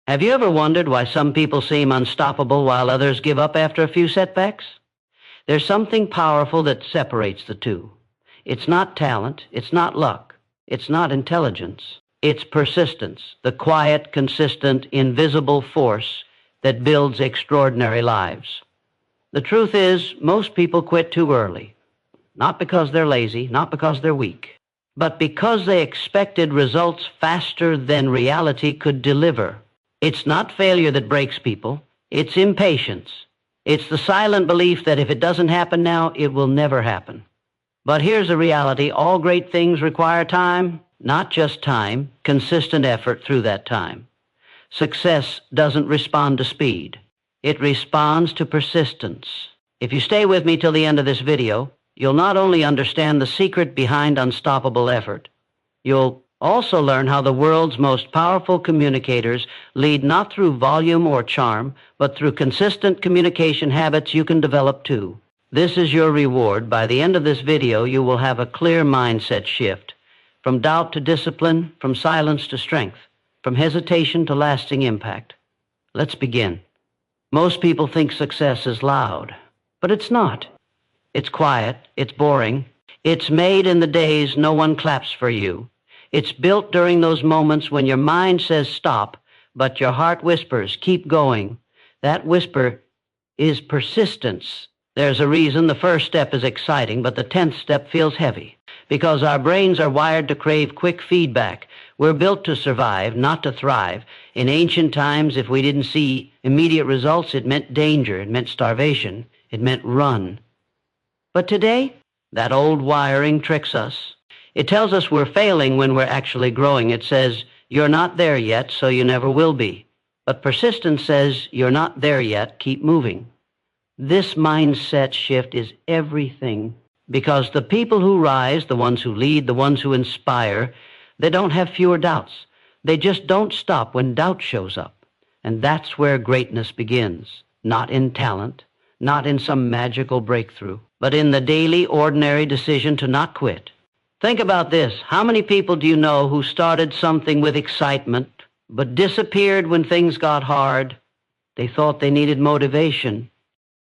Have you ever wondered why some people seem unstoppable while others give up after a few setbacks? There's something powerful that separates the two. It's not talent, it's not luck, it's not intelligence. It's persistence, the quiet, consistent, invisible force that builds extraordinary lives. The truth is, most people quit too early. Not because they're lazy, not because they're weak, but because they expected results faster than reality could deliver. It's not failure that breaks people, it's impatience. It's the silent belief that if it doesn't happen now, it will never happen. But here's the reality: all great things require time, not just time, consistent effort through that time. Success doesn't respond to speed. It responds to persistence. If you stay with me till the end of this video, you'll not only understand the secret behind unstoppable effort, you'll also learn how the world's most powerful communicators lead not through volume or charm, but through consistent communication habits you can develop too. This is your reward. By the end of this video, you will have a clear mindset shift. From doubt to discipline, from silence to strength, from hesitation to lasting impact. Let's begin. Most people think success is loud, but it's not. It's quiet, it's boring. It's made in the days no one claps for you. It's built during those moments when your mind says stop, but your heart whispers, keep going. That whisper is persistence. There's a reason the first step is exciting, but the 10th step feels heavy. Because our brains are wired to crave quick feedback. We're built to survive, not to thrive. In ancient times, if we didn't see immediate results, it meant danger, it meant starvation, it meant run. But today, that old wiring tricks us. It tells us we're failing when we're actually growing. It says, you're not there yet, so you never will be. But persistence says, you're not there yet, keep moving. This mindset shift is everything, because the people who rise, the ones who lead, the ones who inspire, they don't have fewer doubts. They just don't stop when doubt shows up. And that's where greatness begins, not in talent, not in some magical breakthrough, but in the daily, ordinary decision to not quit. Think about this. How many people do you know who started something with excitement, but disappeared when things got hard? They thought they needed motivation,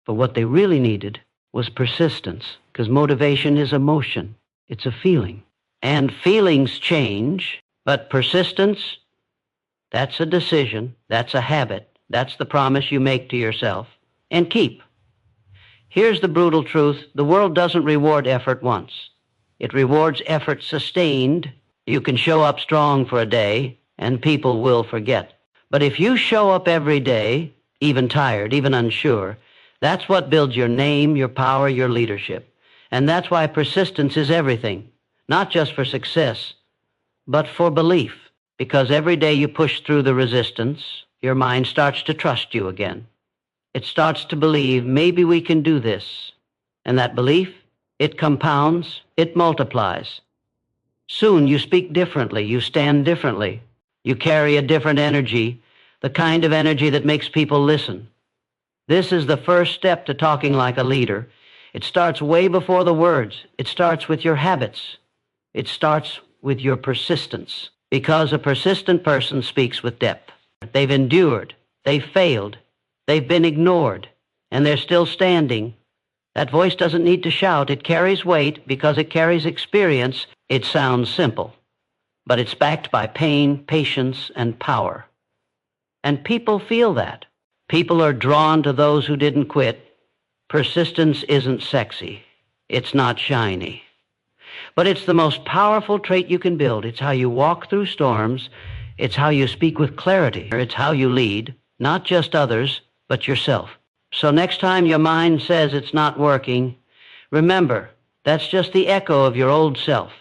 but what they really needed was persistence, because motivation is emotion. It's a feeling. And feelings change, but persistence, that's a decision, that's a habit, that's the promise you make to yourself and keep. Here's the brutal truth. The world doesn't reward effort once. It rewards effort sustained. You can show up strong for a day, and people will forget. But if you show up every day, even tired, even unsure, that's what builds your name, your power, your leadership. And that's why persistence is everything, not just for success, but for belief. Because every day you push through the resistance, your mind starts to trust you again. It starts to believe, maybe we can do this. And that belief, it compounds, it multiplies. Soon you speak differently, you stand differently. You carry a different energy, the kind of energy that makes people listen. This is the first step to talking like a leader. It starts way before the words. It starts with your habits. It starts with your persistence. Because a persistent person speaks with depth. They've endured. They've failed. They've been ignored. And they're still standing. That voice doesn't need to shout. It carries weight because it carries experience. It sounds simple, but it's backed by pain, patience, and power. And people feel that. People are drawn to those who didn't quit. Persistence isn't sexy. It's not shiny. But it's the most powerful trait you can build. It's how you walk through storms. It's how you speak with clarity. It's how you lead, not just others, but yourself. So next time your mind says it's not working, remember, that's just the echo of your old self,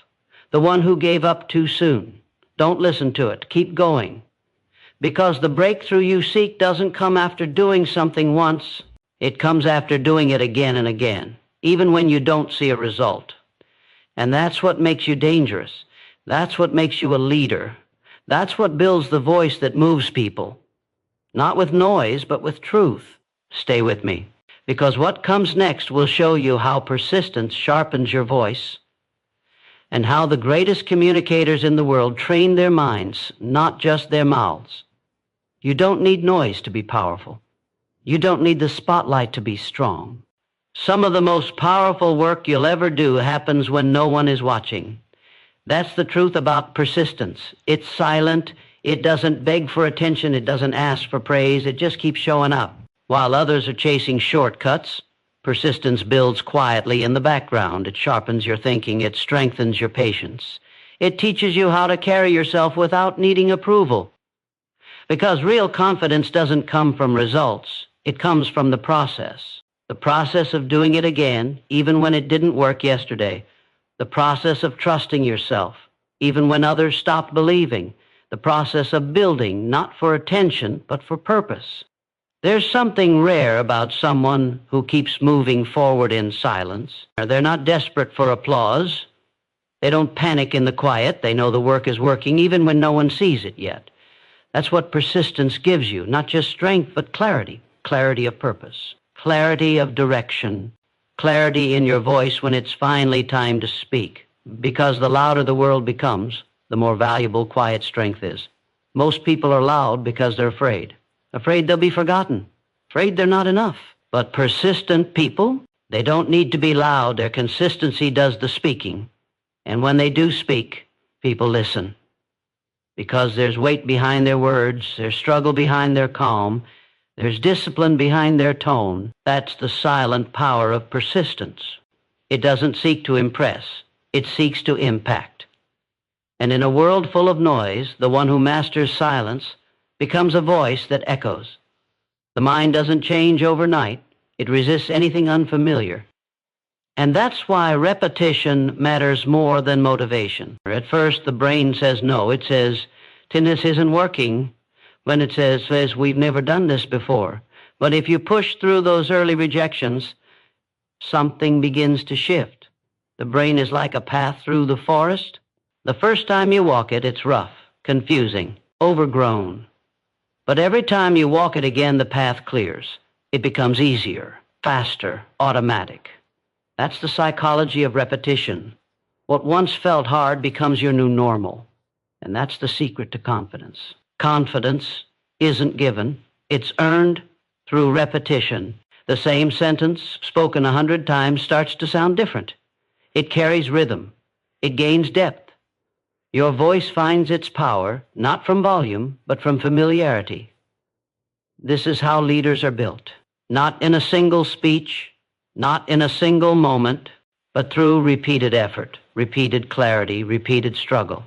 the one who gave up too soon. Don't listen to it. Keep going. Because the breakthrough you seek doesn't come after doing something once. It comes after doing it again and again, even when you don't see a result. And that's what makes you dangerous. That's what makes you a leader. That's what builds the voice that moves people. Not with noise, but with truth. Stay with me, because what comes next will show you how persistence sharpens your voice and how the greatest communicators in the world train their minds, not just their mouths. You don't need noise to be powerful. You don't need the spotlight to be strong. Some of the most powerful work you'll ever do happens when no one is watching. That's the truth about persistence. It's silent. It doesn't beg for attention. It doesn't ask for praise. It just keeps showing up. While others are chasing shortcuts, persistence builds quietly in the background. It sharpens your thinking. It strengthens your patience. It teaches you how to carry yourself without needing approval. Because real confidence doesn't come from results. It comes from the process. The process of doing it again, even when it didn't work yesterday. The process of trusting yourself, even when others stopped believing. The process of building, not for attention, but for purpose. There's something rare about someone who keeps moving forward in silence. They're not desperate for applause. They don't panic in the quiet. They know the work is working, even when no one sees it yet. That's what persistence gives you, not just strength, but clarity. Clarity of purpose. Clarity of direction, clarity in your voice when it's finally time to speak, because the louder the world becomes, the more valuable quiet strength is. Most people are loud because they're afraid they'll be forgotten, afraid they're not enough. But persistent people, they don't need to be loud. Their consistency does the speaking. And when they do speak, people listen, because there's weight behind their words, there's struggle behind their calm, there's discipline behind their tone. That's the silent power of persistence. It doesn't seek to impress. It seeks to impact. And in a world full of noise, the one who masters silence becomes a voice that echoes. The mind doesn't change overnight. It resists anything unfamiliar. And that's why repetition matters more than motivation. At first, the brain says no. It says, this isn't working. When it says, we've never done this before. But if you push through those early rejections, something begins to shift. The brain is like a path through the forest. The first time you walk it, it's rough, confusing, overgrown. But every time you walk it again, the path clears. It becomes easier, faster, automatic. That's the psychology of repetition. What once felt hard becomes your new normal. And that's the secret to confidence. Confidence isn't given. It's earned through repetition. The same sentence spoken 100 times starts to sound different. It carries rhythm. It gains depth. Your voice finds its power, not from volume, but from familiarity. This is how leaders are built. Not in a single speech, not in a single moment, but through repeated effort, repeated clarity, repeated struggle.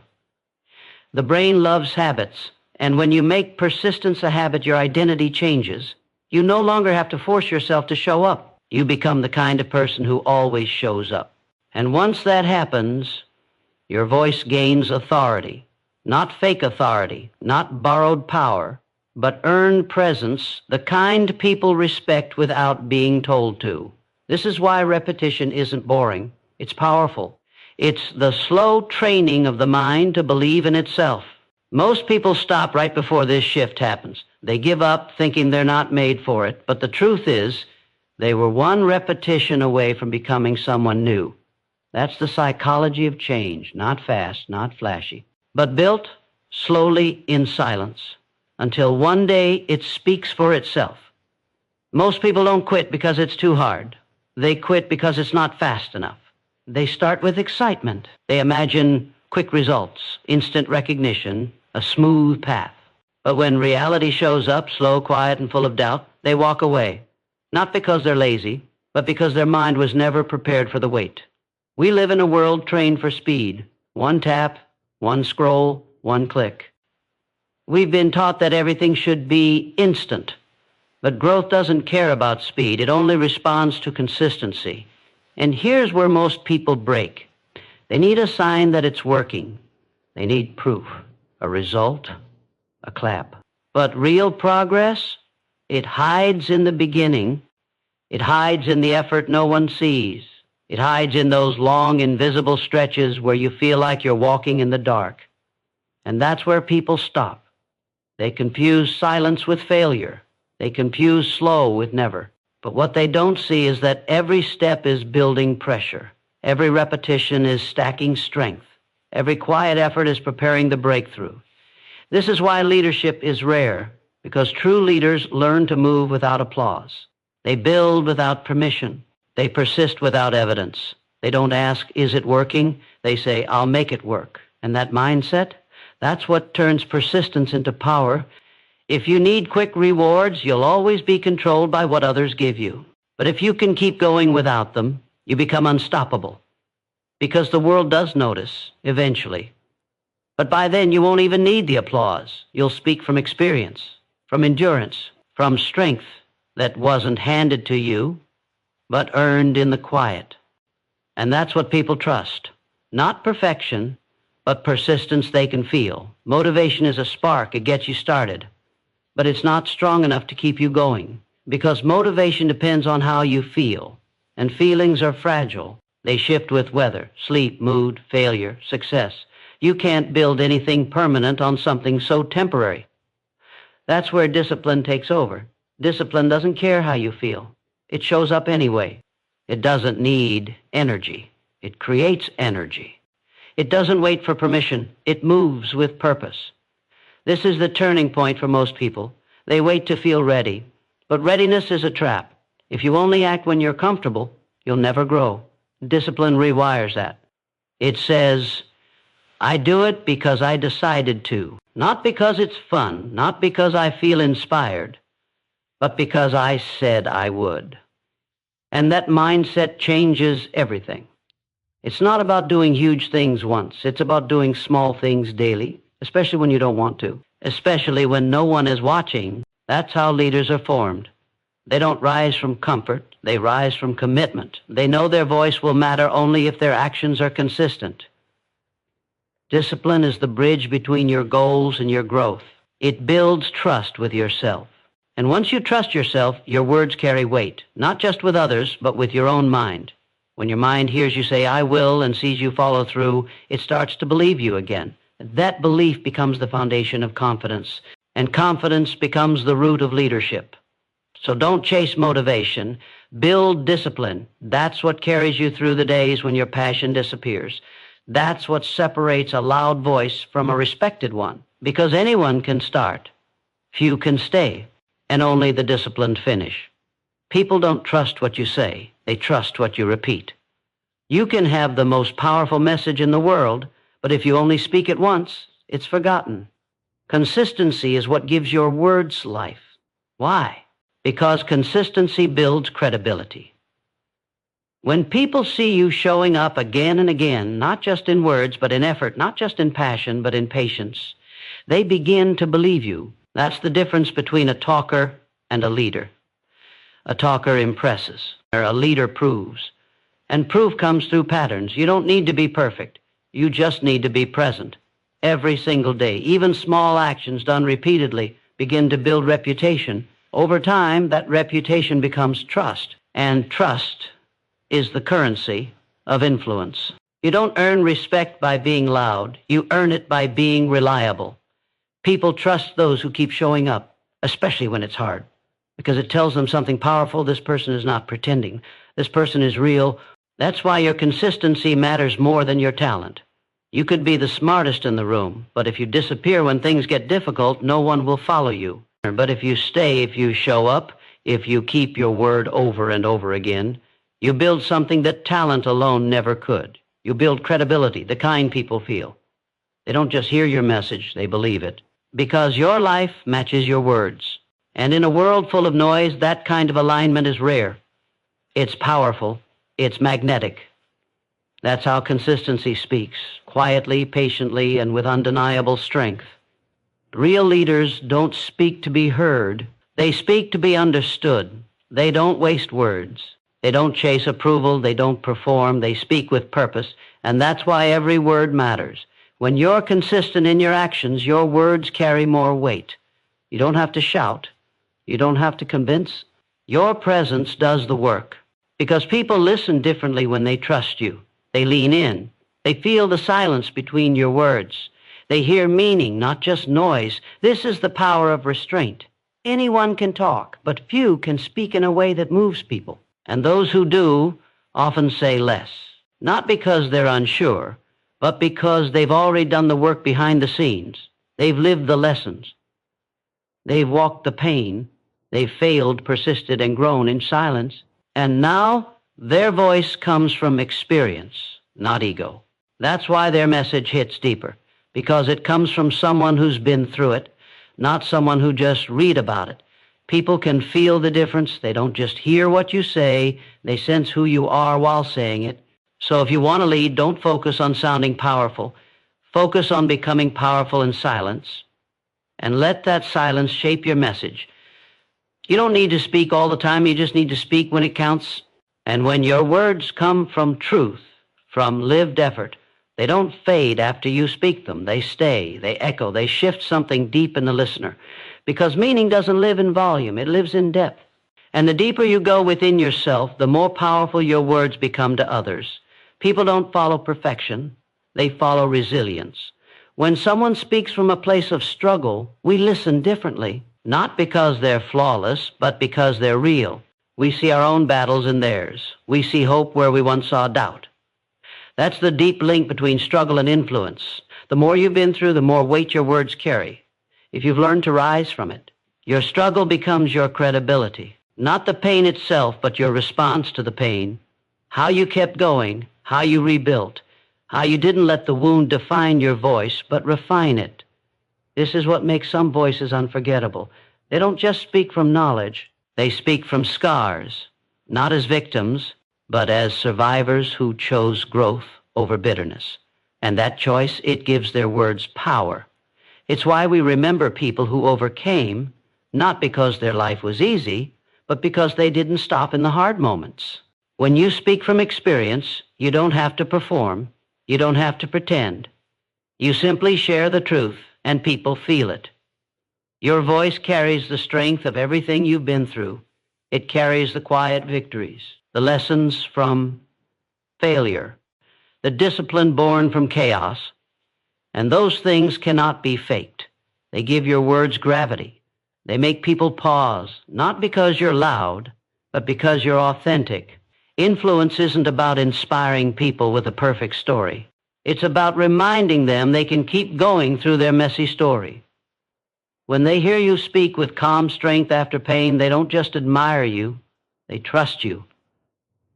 The brain loves habits. And when you make persistence a habit, your identity changes. You no longer have to force yourself to show up. You become the kind of person who always shows up. And once that happens, your voice gains authority. Not fake authority, not borrowed power, but earned presence, the kind people respect without being told to. This is why repetition isn't boring. It's powerful. It's the slow training of the mind to believe in itself. Most people stop right before this shift happens. They give up thinking they're not made for it, but the truth is they were one repetition away from becoming someone new. That's the psychology of change, not fast, not flashy, but built slowly in silence until one day it speaks for itself. Most people don't quit because it's too hard. They quit because it's not fast enough. They start with excitement. They imagine quick results, instant recognition, a smooth path. But when reality shows up, slow, quiet, and full of doubt, they walk away. Not because they're lazy, but because their mind was never prepared for the wait. We live in a world trained for speed. One tap, one scroll, one click. We've been taught that everything should be instant. But growth doesn't care about speed. It only responds to consistency. And here's where most people break. They need a sign that it's working. They need proof, a result, a clap. But real progress, it hides in the beginning. It hides in the effort no one sees. It hides in those long, invisible stretches where you feel like you're walking in the dark. And that's where people stop. They confuse silence with failure. They confuse slow with never. But what they don't see is that every step is building pressure. Every repetition is stacking strength. Every quiet effort is preparing the breakthrough. This is why leadership is rare. because true leaders learn to move without applause. They build without permission. They persist without evidence. They don't ask, is it working? They say, I'll make it work. And that mindset, that's what turns persistence into power. If you need quick rewards, you'll always be controlled by what others give you. But if you can keep going without them, you become unstoppable. Because the world does notice, eventually. But by then, you won't even need the applause. You'll speak from experience, from endurance, from strength that wasn't handed to you, but earned in the quiet. And that's what people trust. Not perfection, but persistence they can feel. Motivation is a spark. It gets you started. But it's not strong enough to keep you going, because motivation depends on how you feel, and feelings are fragile. They shift with weather, sleep, mood, failure, success. You can't build anything permanent on something so temporary. That's where discipline takes over. Discipline doesn't care how you feel. It shows up anyway. It doesn't need energy. It creates energy. It doesn't wait for permission. It moves with purpose. This is the turning point for most people. They wait to feel ready. But readiness is a trap. If you only act when you're comfortable, you'll never grow. Discipline rewires that. It says, I do it because I decided to. Not because it's fun, not because I feel inspired, but because I said I would. And that mindset changes everything. It's not about doing huge things once. It's about doing small things daily, especially when you don't want to, especially when no one is watching. That's how leaders are formed. They don't rise from comfort. They rise from commitment. They know their voice will matter only if their actions are consistent. Discipline is the bridge between your goals and your growth. It builds trust with yourself. And once you trust yourself, your words carry weight, not just with others, but with your own mind. When your mind hears you say, I will, and sees you follow through, it starts to believe you again. That belief becomes the foundation of confidence, and confidence becomes the root of leadership. So don't chase motivation. Build discipline. That's what carries you through the days when your passion disappears. That's what separates a loud voice from a respected one, because anyone can start. Few can stay, and only the disciplined finish. People don't trust what you say. They trust what you repeat. You can have the most powerful message in the world, but if you only speak it once, it's forgotten. Consistency is what gives your words life. Why? Because consistency builds credibility. When people see you showing up again and again, not just in words, but in effort, not just in passion, but in patience, they begin to believe you. That's the difference between a talker and a leader. A talker impresses, or a leader proves. And proof comes through patterns. You don't need to be perfect. You just need to be present. Every single day, even small actions done repeatedly begin to build reputation. Over time, that reputation becomes trust. And trust is the currency of influence. You don't earn respect by being loud. You earn it by being reliable. People trust those who keep showing up, especially when it's hard, because it tells them something powerful. This person is not pretending. This person is real. That's why your consistency matters more than your talent. You could be the smartest in the room, but if you disappear when things get difficult, no one will follow you. But if you stay, if you show up, if you keep your word over and over again, you build something that talent alone never could. You build credibility, the kind people feel. They don't just hear your message, they believe it. Because your life matches your words. And in a world full of noise, that kind of alignment is rare. It's powerful. It's magnetic. That's how consistency speaks, quietly, patiently, and with undeniable strength. Real leaders don't speak to be heard. They speak to be understood. They don't waste words. They don't chase approval. They don't perform. They speak with purpose. And that's why every word matters. When you're consistent in your actions, your words carry more weight. You don't have to shout. You don't have to convince. Your presence does the work. Because people listen differently when they trust you. They lean in. They feel the silence between your words. They hear meaning, not just noise. This is the power of restraint. Anyone can talk, but few can speak in a way that moves people. And those who do often say less. Not because they're unsure, but because they've already done the work behind the scenes. They've lived the lessons. They've walked the pain. They've failed, persisted, and grown in silence. And now their voice comes from experience, not ego. That's why their message hits deeper, because it comes from someone who's been through it, not someone who just read about it. People can feel the difference. They don't just hear what you say. They sense who you are while saying it. So if you want to lead, don't focus on sounding powerful. Focus on becoming powerful in silence, and let that silence shape your message. You don't need to speak all the time. You just need to speak when it counts. And when your words come from truth, from lived effort, they don't fade after you speak them. They stay, they echo, they shift something deep in the listener. Because meaning doesn't live in volume, it lives in depth. And the deeper you go within yourself, the more powerful your words become to others. People don't follow perfection, they follow resilience. When someone speaks from a place of struggle, we listen differently, not because they're flawless, but because they're real. We see our own battles in theirs. We see hope where we once saw doubt. That's the deep link between struggle and influence. The more you've been through, the more weight your words carry. If you've learned to rise from it, your struggle becomes your credibility. Not the pain itself, but your response to the pain. How you kept going, how you rebuilt, how you didn't let the wound define your voice, but refine it. This is what makes some voices unforgettable. They don't just speak from knowledge, they speak from scars, not as victims, but as survivors who chose growth over bitterness. And that choice, it gives their words power. It's why we remember people who overcame, not because their life was easy, but because they didn't stop in the hard moments. When you speak from experience, you don't have to perform, you don't have to pretend. You simply share the truth, and people feel it. Your voice carries the strength of everything you've been through. It carries the quiet victories, the lessons from failure, the discipline born from chaos. And those things cannot be faked. They give your words gravity. They make people pause, not because you're loud, but because you're authentic. Influence isn't about inspiring people with a perfect story. It's about reminding them they can keep going through their messy story. When they hear you speak with calm strength after pain, they don't just admire you, they trust you.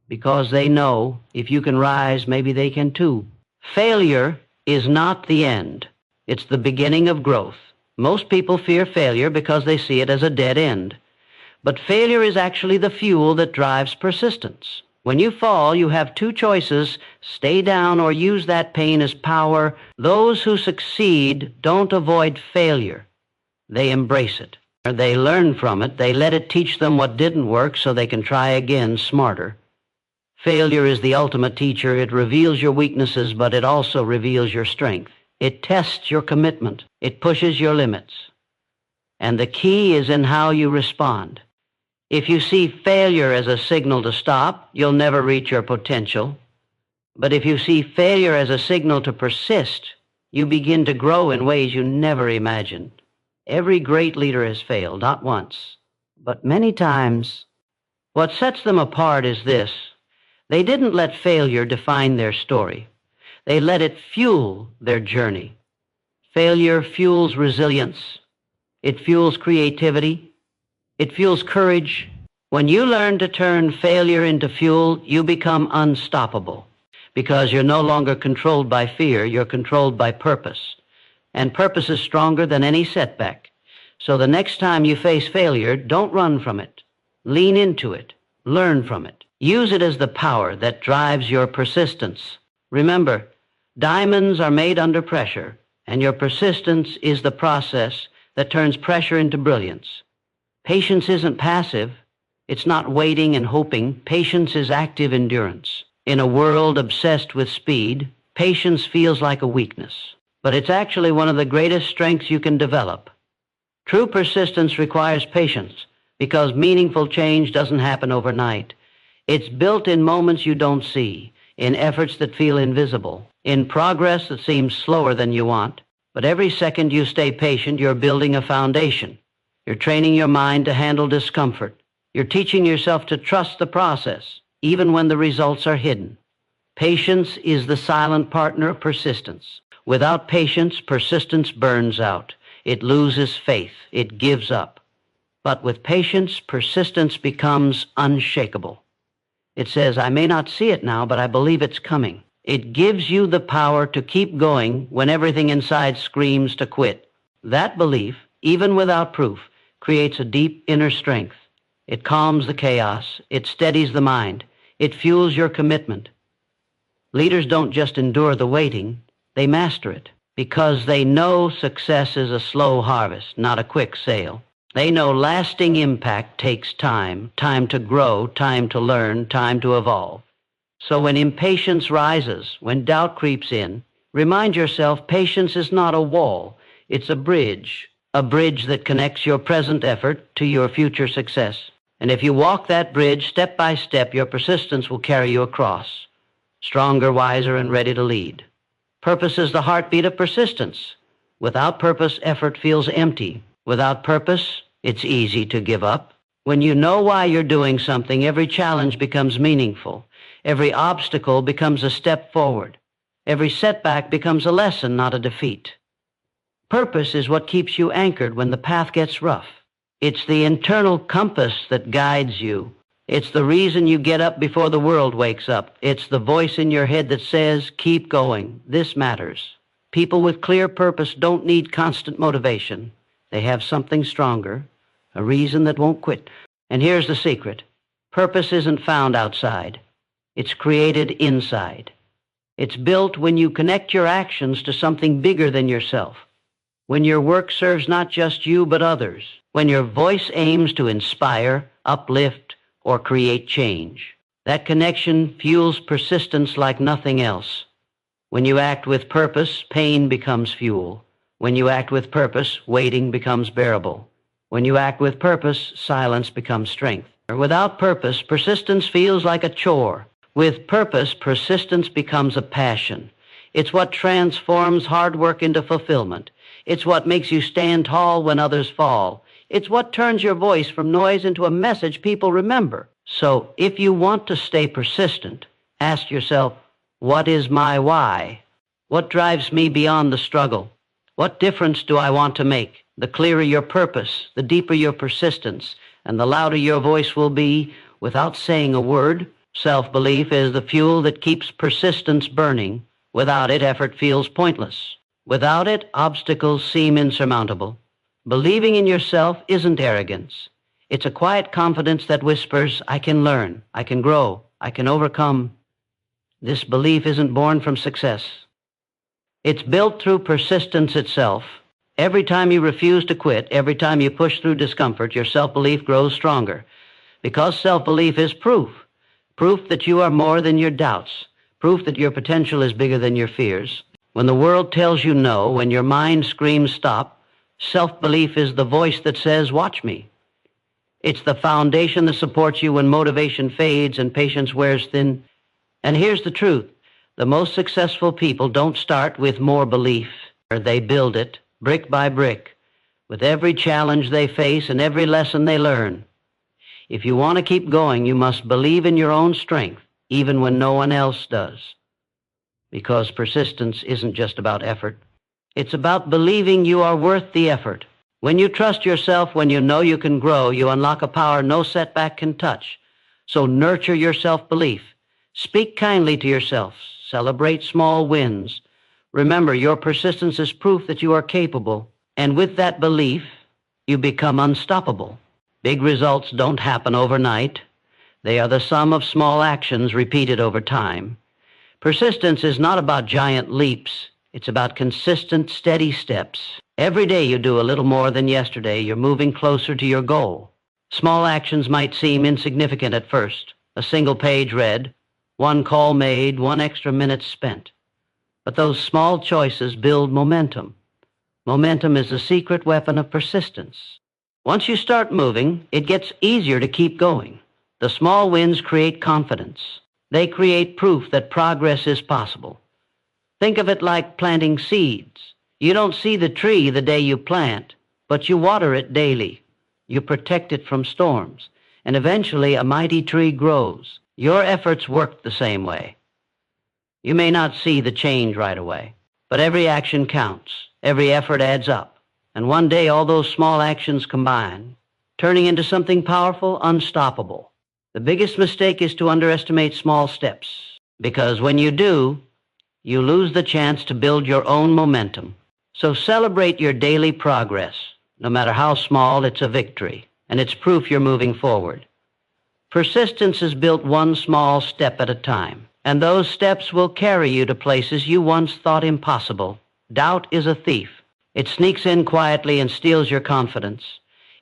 Because they know if you can rise, maybe they can too. Failure is not the end. It's the beginning of growth. Most people fear failure because they see it as a dead end. But failure is actually the fuel that drives persistence. When you fall, you have two choices: stay down or use that pain as power. Those who succeed don't avoid failure. They embrace it. They learn from it. They let it teach them what didn't work so they can try again smarter. Failure is the ultimate teacher. It reveals your weaknesses, but it also reveals your strength. It tests your commitment. It pushes your limits. And the key is in how you respond. If you see failure as a signal to stop, you'll never reach your potential. But if you see failure as a signal to persist, you begin to grow in ways you never imagined. Every great leader has failed, not once, but many times. What sets them apart is this: they didn't let failure define their story. They let it fuel their journey. Failure fuels resilience. It fuels creativity. It fuels courage. When you learn to turn failure into fuel, you become unstoppable, because you're no longer controlled by fear, you're controlled by purpose. And purpose is stronger than any setback. So the next time you face failure, don't run from it. Lean into it. Learn from it. Use it as the power that drives your persistence. Remember, diamonds are made under pressure, and your persistence is the process that turns pressure into brilliance. Patience isn't passive. It's not waiting and hoping. Patience is active endurance. In a world obsessed with speed, patience feels like a weakness. But it's actually one of the greatest strengths you can develop. True persistence requires patience, because meaningful change doesn't happen overnight. It's built in moments you don't see, in efforts that feel invisible, in progress that seems slower than you want. But every second you stay patient, you're building a foundation. You're training your mind to handle discomfort. You're teaching yourself to trust the process, even when the results are hidden. Patience is the silent partner of persistence. Without patience, persistence burns out. It loses faith. It gives up. But with patience, persistence becomes unshakable. It says, I may not see it now, but I believe it's coming. It gives you the power to keep going when everything inside screams to quit. That belief, even without proof, creates a deep inner strength. It calms the chaos. It steadies the mind. It fuels your commitment. Leaders don't just endure the waiting, they master it, because they know success is a slow harvest, not a quick sale. They know lasting impact takes time, time to grow, time to learn, time to evolve. So when impatience rises, when doubt creeps in, remind yourself patience is not a wall, it's a bridge that connects your present effort to your future success. And if you walk that bridge step by step, your persistence will carry you across, stronger, wiser, and ready to lead. Purpose is the heartbeat of persistence. Without purpose, effort feels empty. Without purpose, it's easy to give up. When you know why you're doing something, every challenge becomes meaningful. Every obstacle becomes a step forward. Every setback becomes a lesson, not a defeat. Purpose is what keeps you anchored when the path gets rough. It's the internal compass that guides you. It's the reason you get up before the world wakes up. It's the voice in your head that says, keep going. This matters. People with clear purpose don't need constant motivation. They have something stronger, a reason that won't quit. And here's the secret. Purpose isn't found outside. It's created inside. It's built when you connect your actions to something bigger than yourself. When your work serves not just you but others. When your voice aims to inspire, uplift, or create change. That connection fuels persistence like nothing else. When you act with purpose, pain becomes fuel. When you act with purpose, waiting becomes bearable. When you act with purpose, silence becomes strength. Without purpose, persistence feels like a chore. With purpose, persistence becomes a passion. It's what transforms hard work into fulfillment. It's what makes you stand tall when others fall. It's what turns your voice from noise into a message people remember. So if you want to stay persistent, ask yourself, what is my why? What drives me beyond the struggle? What difference do I want to make? The clearer your purpose, the deeper your persistence, and the louder your voice will be without saying a word. Self-belief is the fuel that keeps persistence burning. Without it, effort feels pointless. Without it, obstacles seem insurmountable. Believing in yourself isn't arrogance. It's a quiet confidence that whispers, I can learn, I can grow, I can overcome. This belief isn't born from success. It's built through persistence itself. Every time you refuse to quit, every time you push through discomfort, your self-belief grows stronger. Because self-belief is proof. Proof that you are more than your doubts. Proof that your potential is bigger than your fears. When the world tells you no, when your mind screams stop, self-belief is the voice that says, watch me. It's the foundation that supports you when motivation fades and patience wears thin. And here's the truth. The most successful people don't start with more belief. They build it, brick by brick, with every challenge they face and every lesson they learn. If you want to keep going, you must believe in your own strength, even when no one else does. Because persistence isn't just about effort. It's about believing you are worth the effort. When you trust yourself, when you know you can grow, you unlock a power no setback can touch. So nurture your self-belief. Speak kindly to yourself. Celebrate small wins. Remember, your persistence is proof that you are capable. And with that belief, you become unstoppable. Big results don't happen overnight. They are the sum of small actions repeated over time. Persistence is not about giant leaps. It's about consistent, steady steps. Every day you do a little more than yesterday, you're moving closer to your goal. Small actions might seem insignificant at first. A single page read, one call made, one extra minute spent. But those small choices build momentum. Momentum is the secret weapon of persistence. Once you start moving, it gets easier to keep going. The small wins create confidence. They create proof that progress is possible. Think of it like planting seeds. You don't see the tree the day you plant, but you water it daily. You protect it from storms, and eventually a mighty tree grows. Your efforts work the same way. You may not see the change right away, but every action counts. Every effort adds up. And one day all those small actions combine, turning into something powerful, unstoppable. The biggest mistake is to underestimate small steps, because when you do, you lose the chance to build your own momentum. So celebrate your daily progress. No matter how small, it's a victory, and it's proof you're moving forward. Persistence is built one small step at a time, and those steps will carry you to places you once thought impossible. Doubt is a thief. It sneaks in quietly and steals your confidence.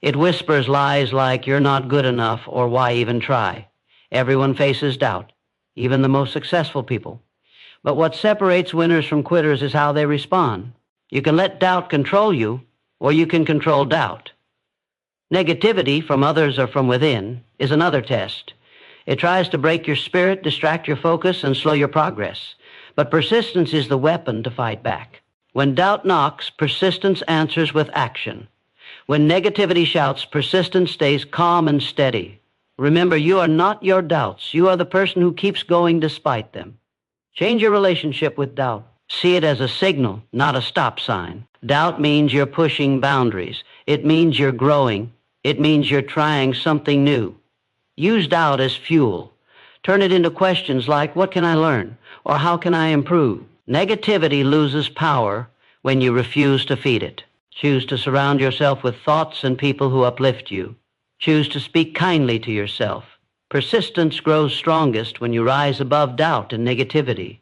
It whispers lies like you're not good enough or why even try. Everyone faces doubt, even the most successful people. But what separates winners from quitters is how they respond. You can let doubt control you, or you can control doubt. Negativity, from others or from within, is another test. It tries to break your spirit, distract your focus, and slow your progress. But persistence is the weapon to fight back. When doubt knocks, persistence answers with action. When negativity shouts, persistence stays calm and steady. Remember, you are not your doubts. You are the person who keeps going despite them. Change your relationship with doubt. See it as a signal, not a stop sign. Doubt means you're pushing boundaries. It means you're growing. It means you're trying something new. Use doubt as fuel. Turn it into questions like, what can I learn? Or how can I improve? Negativity loses power when you refuse to feed it. Choose to surround yourself with thoughts and people who uplift you. Choose to speak kindly to yourself. Persistence grows strongest when you rise above doubt and negativity,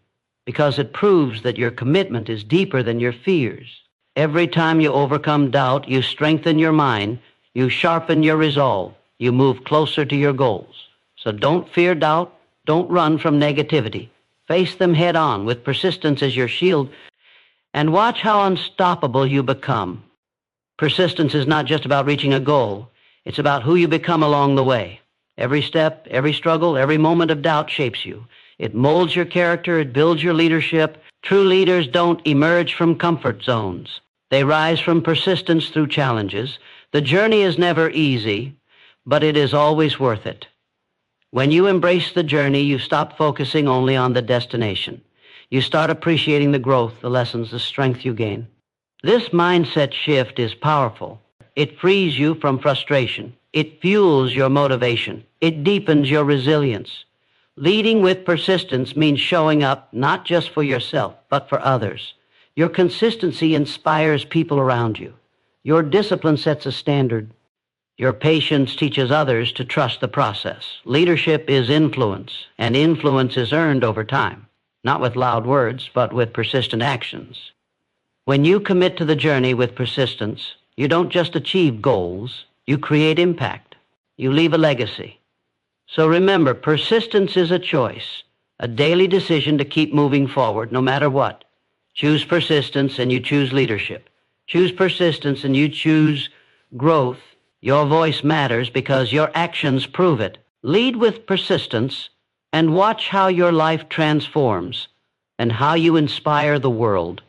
because it proves that your commitment is deeper than your fears. Every time you overcome doubt, you strengthen your mind, you sharpen your resolve, you move closer to your goals. So don't fear doubt, don't run from negativity. Face them head on with persistence as your shield, and watch how unstoppable you become. Persistence is not just about reaching a goal, it's about who you become along the way. Every step, every struggle, every moment of doubt shapes you. It molds your character, it builds your leadership. True leaders don't emerge from comfort zones. They rise from persistence through challenges. The journey is never easy, but it is always worth it. When you embrace the journey, you stop focusing only on the destination. You start appreciating the growth, the lessons, the strength you gain. This mindset shift is powerful. It frees you from frustration. It fuels your motivation. It deepens your resilience. Leading with persistence means showing up not just for yourself, but for others. Your consistency inspires people around you. Your discipline sets a standard. Your patience teaches others to trust the process. Leadership is influence, and influence is earned over time, not with loud words, but with persistent actions. When you commit to the journey with persistence, you don't just achieve goals, you create impact. You leave a legacy. So remember, persistence is a choice, a daily decision to keep moving forward no matter what. Choose persistence and you choose leadership. Choose persistence and you choose growth. Your voice matters because your actions prove it. Lead with persistence and watch how your life transforms and how you inspire the world.